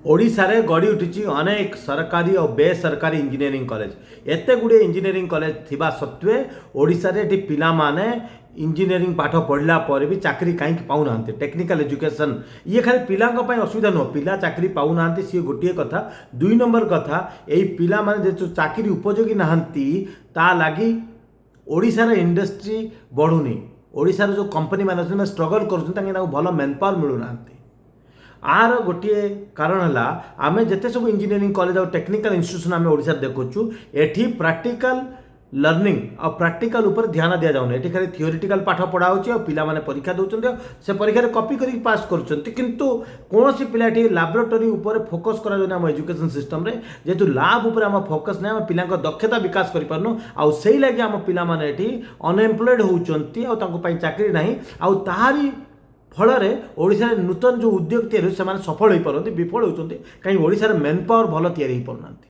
ओडिशा रे गड़ी उठी अनेक सरकारी और बेसरकारी इंजीनियरिंग कॉलेज एते गुड़े इंजीनियरिंग कॉलेज थिबा सत्वे ओडिशा रे एटी पिला माने इंजीनियरिंग पाठ पढ़ला पर भी चाकरी कहीं पाऊना टेक्निकल एजुकेशन ये खाली पिलांक ପାଇଁ असुविधा नुह पिला चाकरी पाऊना सी गोटे कथा दुई नंबर कथा यही पिला माने जो चाकरी उपयोगी नहांती ता लागी ओडिशा रे इंडस्ट्री बढ़ुनी ओडिशा रे जो कंपनी मैनेजमेंट स्ट्रगल कर भल मैन पावर मिलूना आर गोटे कारण है आम जिते सब इंजीनियरिंग कॉलेज और टेक्निकल इंस्टीट्यूशन आम ओडिशा देखुचु एठी प्रैक्टिकल लर्निंग और प्रैक्टिकल ऊपर ध्यान दि जाऊनी ये खाली थियोरिटिकल पाठ पढ़ा हो पिला माने परीक्षा दौरान से परीक्षा कॉपी करके पास किंतु कौन सी पिला लैबोरेटरी उपर फोकस करा आम एजुकेशन सिस्टम रे जेहेतु लैब उपर आम फोकस नहीं आम पिला दक्षता विकास करूँ आउ से लगे आम पिला माने अनएम्प्लॉयड होती चाकरी नहीं आउ ताहारी फल ओडिशा नूतन जो उद्योग तैयारी से सफल हो पारती विफल होती कहीं ओडिशा मेन पावर भल तैयारी हो पारना।